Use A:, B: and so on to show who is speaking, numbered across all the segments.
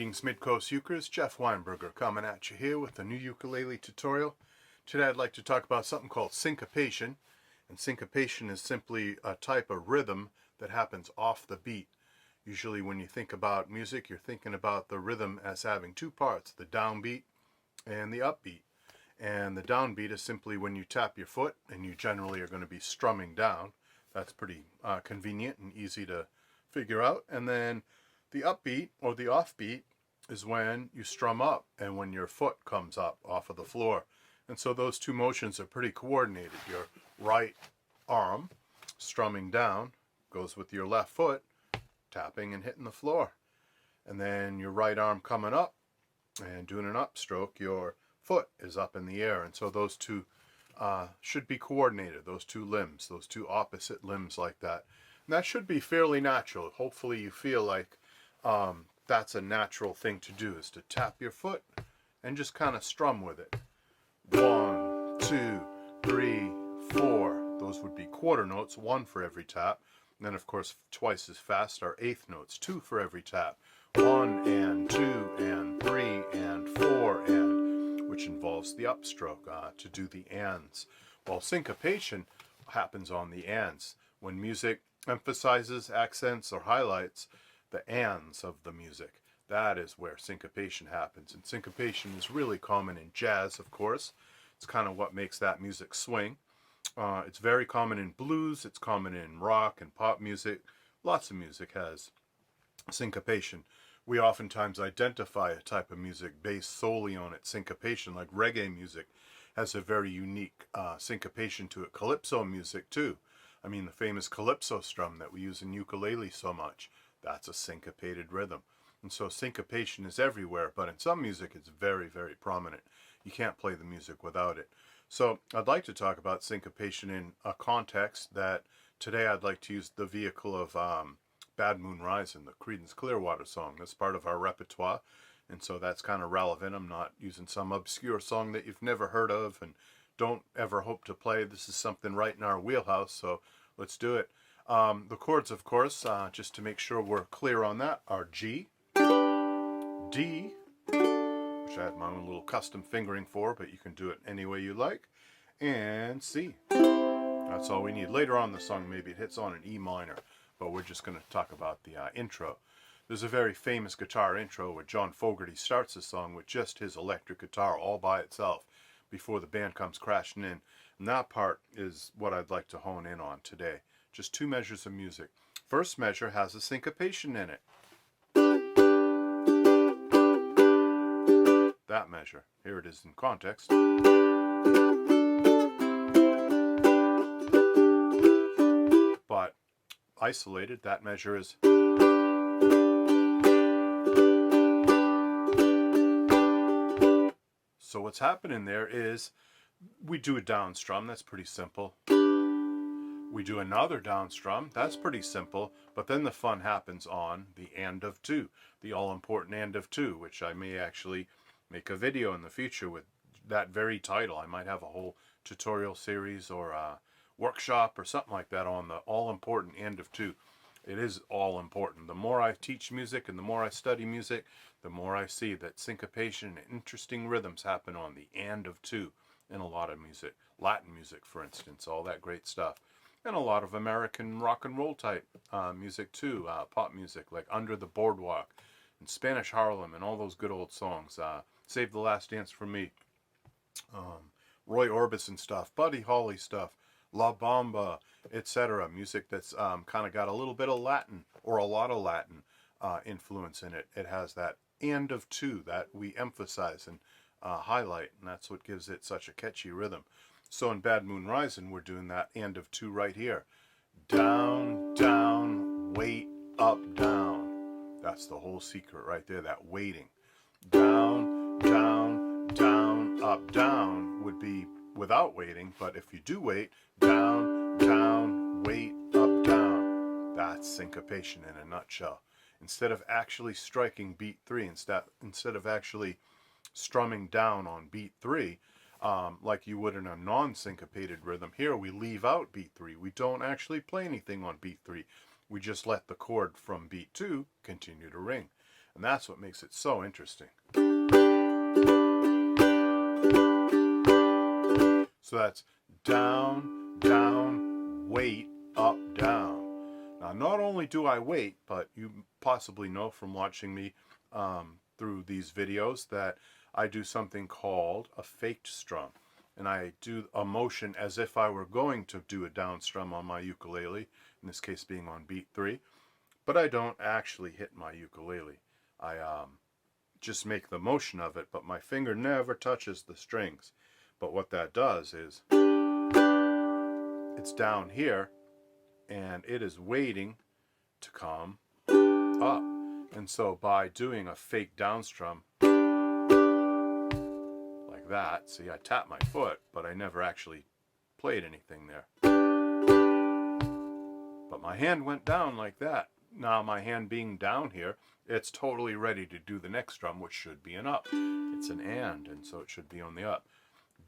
A: Greetings Midcoast Ukers, Jeff Weinberger coming at you here with a new ukulele tutorial. Today I'd like to talk about something called syncopation. And syncopation is simply a type of rhythm that happens off the beat. Usually when you think about music, you're thinking about the rhythm as having two parts, the downbeat and the upbeat. And the downbeat is simply when you tap your foot, and you generally are going to be strumming down. That's pretty convenient and easy to figure out. And then the upbeat or the offbeat is when you strum up and when your foot comes up off of the floor. And so those two motions are pretty coordinated. Your right arm strumming down goes with your left foot tapping and hitting the floor. And then your right arm coming up and doing an upstroke, your foot is up in the air. And so those two should be coordinated, those two limbs, those two opposite limbs like that. And that should be fairly natural. Hopefully you feel like that's a natural thing to do, is to tap your foot and just kind of strum with it. 1, 2, 3, 4. Those would be quarter notes, 1 for every tap. And then of course twice as fast are eighth notes, 2 for every tap. 1 and 2 and 3 and 4 and, which involves the upstroke to do the ands. While syncopation happens on the ands. When music emphasizes, accents, or highlights the ands of the music, that is where syncopation happens. And syncopation is really common in jazz, of course. It's kind of what makes that music swing. It's very common in blues, it's common in rock and pop music. Lots of music has syncopation. We oftentimes identify a type of music based solely on its syncopation, like reggae music has a very unique syncopation to it. Calypso music too. I mean, the famous calypso strum that we use in ukulele so much, that's a syncopated rhythm. And so syncopation is everywhere, but in some music it's very, very prominent. You can't play the music without it. So I'd like to talk about syncopation in a context that today I'd like to use the vehicle of Bad Moon Rising, the Creedence Clearwater song. That's part of our repertoire, and so that's kind of relevant. I'm not using some obscure song that you've never heard of and don't ever hope to play. This is something right in our wheelhouse, so let's do it. The chords, of course, just to make sure we're clear on that, are G, D, which I have my own little custom fingering for, but you can do it any way you like, and C. That's all we need. Later on in the song, maybe it hits on an E minor, but we're just going to talk about the intro. There's a very famous guitar intro where John Fogerty starts the song with just his electric guitar all by itself before the band comes crashing in. And that part is what I'd like to hone in on today. Just 2 measures of music. First measure has a syncopation in it. That measure. Here it is in context. But isolated, that measure is. So what's happening there is we do a down strum, that's pretty simple. We do another down strum, that's pretty simple, but then the fun happens on the and of 2, the all-important and of 2, which I may actually make a video in the future with that very title. I might have a whole tutorial series or a workshop or something like that on the all-important and of 2. It is all important. The more I teach music and the more I study music, the more I see that syncopation and interesting rhythms happen on the and of 2 in a lot of music. Latin music, for instance, all that great stuff. And a lot of American rock and roll type music too, pop music like Under the Boardwalk and Spanish Harlem and all those good old songs. Save the Last Dance for Me, Roy Orbison stuff, Buddy Holly stuff, La Bamba, etc. Music that's kind of got a little bit of Latin or a lot of Latin influence in it. It has that and of 2 that we emphasize and highlight, and that's what gives it such a catchy rhythm. So in Bad Moon Rising, we're doing that and of 2 right here. Down, down, wait, up, down. That's the whole secret right there, that waiting. Down, down, down, up, down would be without waiting, but if you do wait, down, down, wait, up, down. That's syncopation in a nutshell. Instead of actually striking beat 3, instead of actually strumming down on beat 3, like you would in a non-syncopated rhythm, here we leave out beat 3. We don't actually play anything on beat 3. We just let the chord from beat 2 continue to ring. And that's what makes it so interesting. So that's down, down, wait, up, down. Now, not only do I wait, but you possibly know from watching me through these videos that I do something called a faked strum. And I do a motion as if I were going to do a down strum on my ukulele, in this case being on beat 3, but I don't actually hit my ukulele. I just make the motion of it, but my finger never touches the strings. But what that does is, it's down here, and it is waiting to come up. And so by doing a fake down strum, like that, see, I tap my foot, but I never actually played anything there. But my hand went down like that. Now my hand being down here, it's totally ready to do the next strum, which should be an up. It's an and so it should be on the up.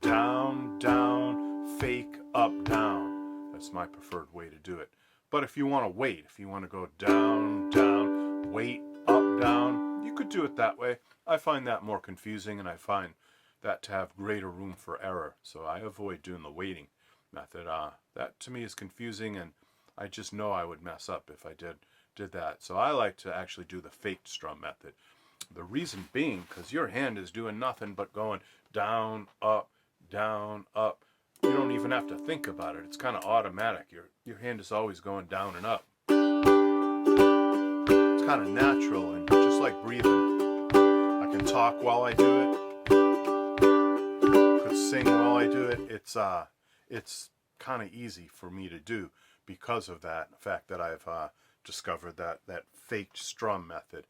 A: Down, down, fake, up, down. That's my preferred way to do it. But if you want to wait, if you want to go down, down, wait, up, down, you could do it that way. I find that more confusing, and I find that to have greater room for error. So I avoid doing the waiting method. That to me is confusing, and I just know I would mess up if I did that. So I like to actually do the faked strum method. The reason being, because your hand is doing nothing but going down, up, down, up. You don't even have to think about it. It's kind of automatic. Your hand is always going down and up. It's kind of natural, and just like breathing. I can talk while I do it. Could sing while I do it. It's kind of easy for me to do because of that fact that I've discovered that faked strum method.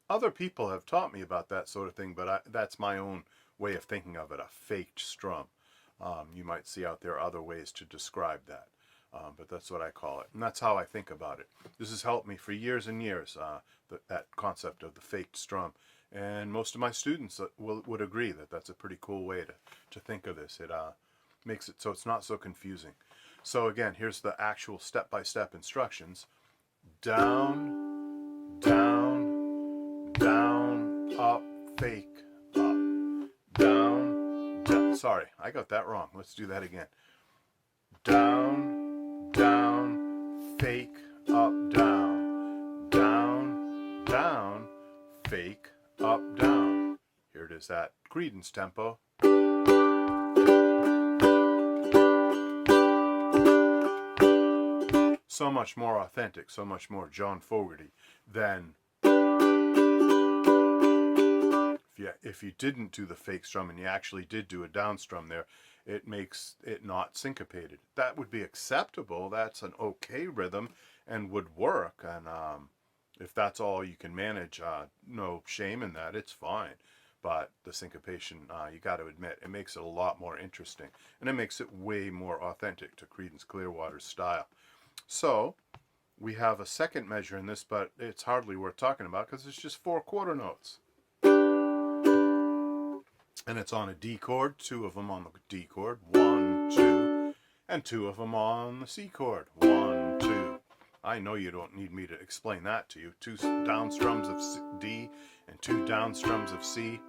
A: Other people have taught me about that sort of thing, but that's my own way of thinking of it, a faked strum. You might see out there other ways to describe that, but that's what I call it, and that's how I think about it. This has helped me for years and years, that concept of the faked strum, and most of my students would agree that that's a pretty cool way to think of this. It makes it so it's not so confusing. So again, here's the actual step-by-step instructions. Down, down, down, up, fake, up, down, down. Sorry, I got that wrong. Let's do that again. Down, down, fake, up, down, down, down, fake, up, down. Here it is, that Creedence tempo. So much more authentic, so much more John Fogerty than if you didn't do the fake strum and you actually did do a down strum there. It makes it not syncopated. That would be acceptable. That's an okay rhythm and would work. And if that's all you can manage, no shame in that. It's fine. But the syncopation, you got to admit, it makes it a lot more interesting, and it makes it way more authentic to Creedence Clearwater's style. So we have a second measure in this, but it's hardly worth talking about because it's just 4 quarter notes. And it's on a D chord, 2 of them on the D chord, 1, 2, and 2 of them on the C chord, 1, 2. I know you don't need me to explain that to you. 2 down strums of D and 2 down strums of C.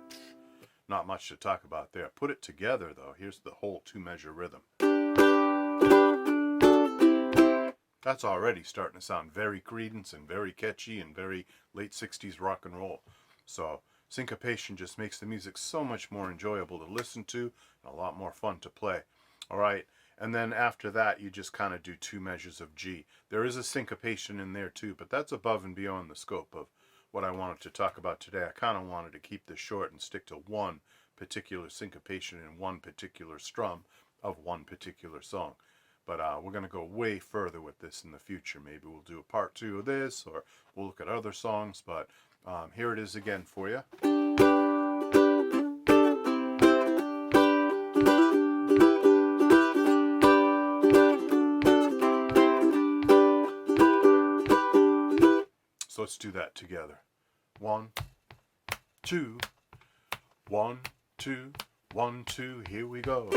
A: Not much to talk about there. Put it together though. Here's the whole 2-measure rhythm. That's already starting to sound very Creedence and very catchy and very late 60s rock and roll. So syncopation just makes the music so much more enjoyable to listen to and a lot more fun to play. All right, and then after that you just kind of do 2 measures of G. There is a syncopation in there too, but that's above and beyond the scope of what I wanted to talk about today. I kind of wanted to keep this short and stick to one particular syncopation in one particular strum of one particular song. But we're going to go way further with this in the future. Maybe we'll do a part 2 of this, or we'll look at other songs. But here it is again for you. So let's do that together. 1, 2, 1, 2, 1, 2. Here we go.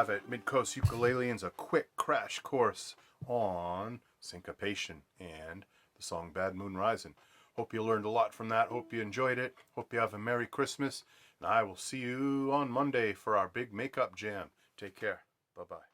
A: have it. Midcoast Ukuleleans, a quick crash course on syncopation and the song Bad Moon Rising. Hope you learned a lot from that. Hope you enjoyed it. Hope you have a Merry Christmas. And I will see you on Monday for our big makeup jam. Take care. Bye-bye.